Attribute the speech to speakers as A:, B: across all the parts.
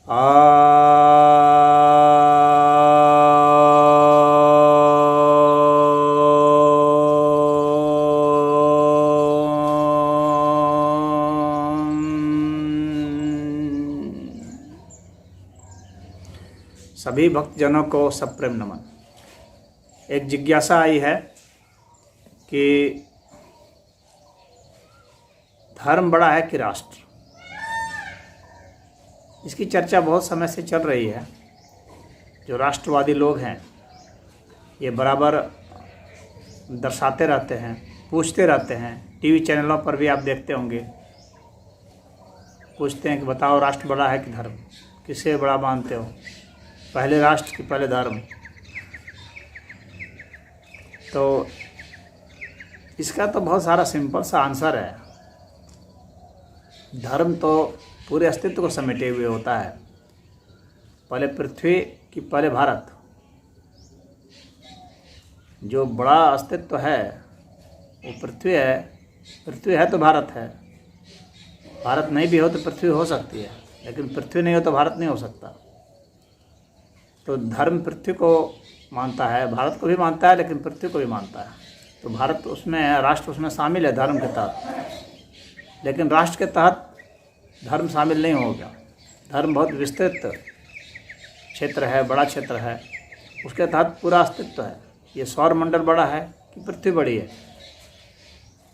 A: सभी भक्तजनों को सप्रेम नमन। एक जिज्ञासा आई है कि धर्म बड़ा है कि राष्ट्र। इसकी चर्चा बहुत समय से चल रही है। जो राष्ट्रवादी लोग हैं ये बराबर दर्शाते रहते हैं, पूछते रहते हैं। टीवी चैनलों पर भी आप देखते होंगे, पूछते हैं कि बताओ राष्ट्र बड़ा है कि धर्म, किसे बड़ा मानते हो, पहले राष्ट्र कि पहले धर्म। तो इसका तो बहुत सारा सिंपल सा आंसर है। धर्म तो पूरे अस्तित्व को समेटे हुए होता है, पहले पृथ्वी कि पहले भारत। जो बड़ा अस्तित्व है वो पृथ्वी है। पृथ्वी है तो भारत है। भारत नहीं भी हो तो पृथ्वी हो सकती है, लेकिन पृथ्वी नहीं हो तो भारत नहीं हो सकता। तो धर्म पृथ्वी को मानता है, भारत को भी मानता है, लेकिन पृथ्वी को भी मानता है। तो भारत उसमें है, राष्ट्र उसमें शामिल है धर्म के तहत, लेकिन राष्ट्र के तहत धर्म शामिल नहीं होगा। धर्म बहुत विस्तृत क्षेत्र है, बड़ा क्षेत्र है, उसके तहत पूरा अस्तित्व है। ये सौर मंडल बड़ा है कि पृथ्वी बड़ी है,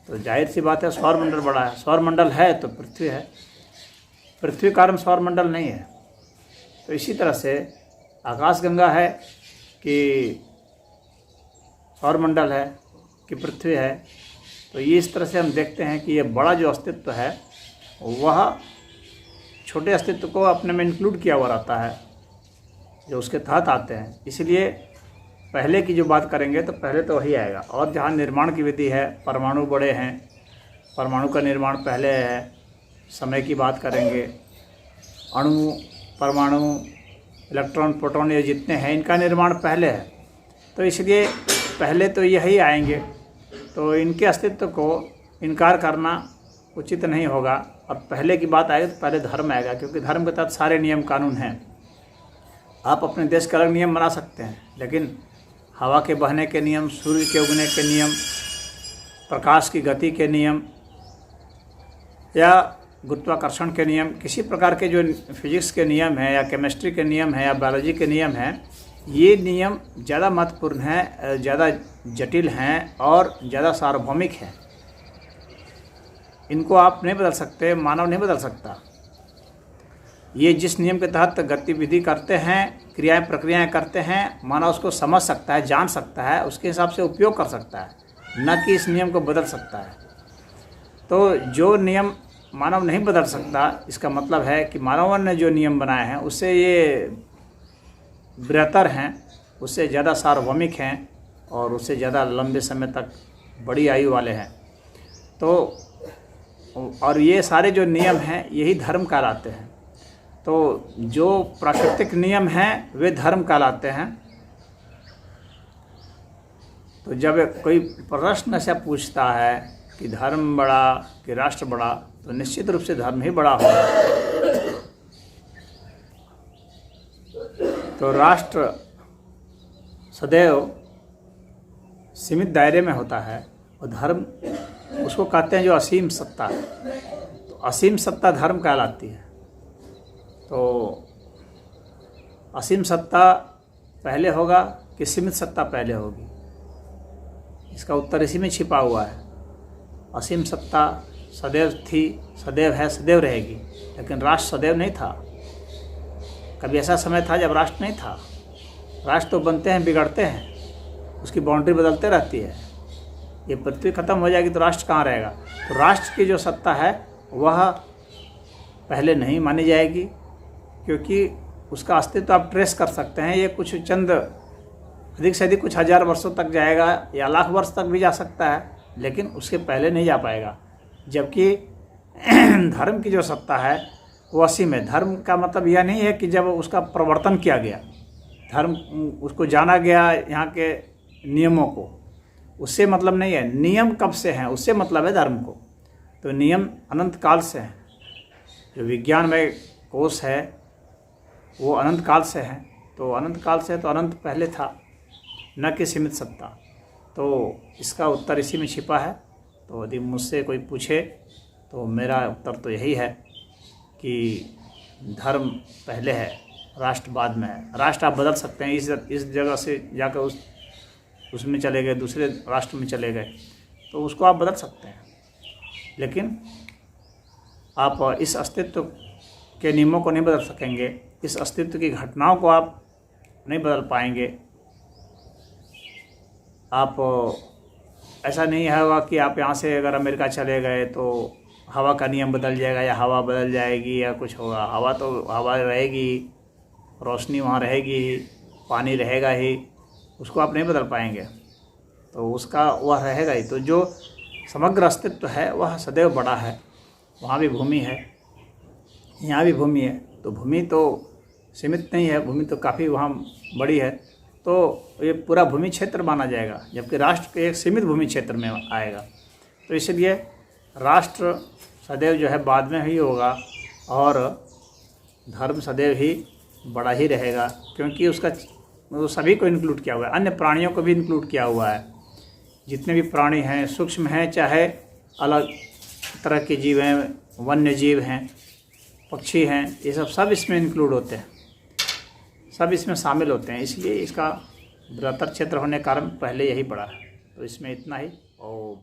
A: तो जाहिर सी बात है सौर मंडल बड़ा है। सौर मंडल है तो पृथ्वी है, पृथ्वी कारण सौर मंडल नहीं है। तो इसी तरह से आकाशगंगा है कि सौर मंडल है कि पृथ्वी है। तो ये इस तरह से हम देखते हैं कि ये बड़ा जो अस्तित्व है वह छोटे अस्तित्व को अपने में इंक्लूड किया हुआ रहता है, जो उसके तहत आते हैं। इसलिए पहले की जो बात करेंगे तो पहले तो वही आएगा। और जहाँ निर्माण की विधि है, परमाणु बड़े हैं, परमाणु का निर्माण पहले है। समय की बात करेंगे, अणु, परमाणु, इलेक्ट्रॉन, प्रोटॉन, ये जितने हैं इनका निर्माण पहले है। तो इसलिए पहले तो यही आएंगे, तो इनके अस्तित्व को इनकार करना उचित नहीं होगा। और पहले की बात आएगी तो पहले धर्म आएगा, क्योंकि धर्म के तहत सारे नियम कानून हैं। आप अपने देश के अलग नियम बना सकते हैं, लेकिन हवा के बहने के नियम, सूर्य के उगने के नियम, प्रकाश की गति के नियम या गुरुत्वाकर्षण के नियम, किसी प्रकार के जो फिजिक्स के नियम हैं या केमिस्ट्री के नियम हैं या बायोलॉजी के नियम हैं, ये नियम ज़्यादा महत्वपूर्ण हैं, ज़्यादा जटिल हैं और ज़्यादा सार्वभौमिक हैं। इनको आप नहीं बदल सकते, मानव नहीं बदल सकता। ये जिस नियम के तहत गतिविधि करते हैं, क्रियाएं प्रक्रियाएं करते हैं, मानव उसको समझ सकता है, जान सकता है, उसके हिसाब से उपयोग कर सकता है, न कि इस नियम को बदल सकता है। तो जो नियम मानव नहीं बदल सकता, इसका मतलब है कि मानव ने जो नियम बनाए हैं उससे ये बेहतर हैं, उससे ज़्यादा सार्वभौमिक हैं और उससे ज़्यादा लंबे समय तक बड़ी आयु वाले हैं। तो और ये सारे जो नियम हैं यही धर्म कहलाते हैं। तो जो प्राकृतिक नियम हैं वे धर्म कहलाते हैं। तो जब कोई प्रश्न ऐसा पूछता है कि धर्म बड़ा कि राष्ट्र बड़ा, तो निश्चित रूप से धर्म ही बड़ा होगा। तो राष्ट्र सदैव सीमित दायरे में होता है और धर्म उसको कहते हैं जो असीम सत्ता है। तो असीम सत्ता धर्म कहलाती है। तो असीम सत्ता पहले होगा कि सीमित सत्ता पहले होगी, इसका उत्तर इसी में छिपा हुआ है। असीम सत्ता सदैव थी, सदैव है, सदैव रहेगी, लेकिन राष्ट्र सदैव नहीं था। कभी ऐसा समय था जब राष्ट्र नहीं था। राष्ट्र तो बनते हैं, बिगड़ते हैं, उसकी बाउंड्री बदलते रहती है। ये पृथ्वी खत्म हो जाएगी तो राष्ट्र कहाँ रहेगा। तो राष्ट्र की जो सत्ता है वह पहले नहीं मानी जाएगी, क्योंकि उसका अस्तित्व आप ट्रेस कर सकते हैं। ये कुछ चंद अधिक से अधिक कुछ हज़ार वर्षों तक जाएगा या लाख वर्ष तक भी जा सकता है, लेकिन उसके पहले नहीं जा पाएगा। जबकि धर्म की जो सत्ता है वो असीम है। धर्म का मतलब यह नहीं है कि जब उसका प्रवर्तन किया गया, धर्म उसको जाना गया यहाँ के नियमों को, उससे मतलब नहीं है। नियम कब से हैं उससे मतलब है धर्म को। तो नियम अनंत काल से हैं। जो विज्ञान में कोश है वो अनंत काल से हैं, तो अनंत काल से तो अनंत पहले था, न कि सीमित सत्ता। तो इसका उत्तर इसी में छिपा है। तो यदि मुझसे कोई पूछे तो मेरा उत्तर तो यही है कि धर्म पहले है, राष्ट्र बाद में है। राष्ट्र आप बदल सकते हैं, इस जगह से जाकर उसमें चले गए, दूसरे राष्ट्र में चले गए, तो उसको आप बदल सकते हैं, लेकिन आप इस अस्तित्व के नियमों को नहीं बदल सकेंगे, इस अस्तित्व की घटनाओं को आप नहीं बदल पाएंगे। आप ऐसा नहीं होगा कि आप यहाँ से अगर अमेरिका चले गए तो हवा का नियम बदल जाएगा या हवा बदल जाएगी या कुछ होगा। हवा तो हवा रहेगी, रोशनी वहाँ रहेगी, पानी रहेगा ही, उसको आप नहीं बदल पाएंगे, तो उसका वह रहेगा ही। तो जो समग्र अस्तित्व है वह सदैव बड़ा है। वहाँ भी भूमि है, यहाँ भी भूमि है, तो भूमि तो सीमित नहीं है, भूमि तो काफ़ी वहाँ बड़ी है, तो ये पूरा भूमि क्षेत्र माना जाएगा, जबकि राष्ट्र के एक सीमित भूमि क्षेत्र में आएगा। तो इसलिए राष्ट्र सदैव जो है बाद में ही होगा और धर्म सदैव ही बड़ा ही रहेगा, क्योंकि उसका वो सभी को इंक्लूड किया हुआ है, अन्य प्राणियों को भी इंक्लूड किया हुआ है। जितने भी प्राणी हैं, सूक्ष्म हैं चाहे अलग तरह के जीव हैं, वन्य जीव हैं, पक्षी हैं, ये सब इसमें इंक्लूड होते हैं, सब इसमें शामिल होते हैं। इसलिए इसका बृहत्तर क्षेत्र होने के कारण पहले यही पड़ा है। तो इसमें इतना ही। ओम।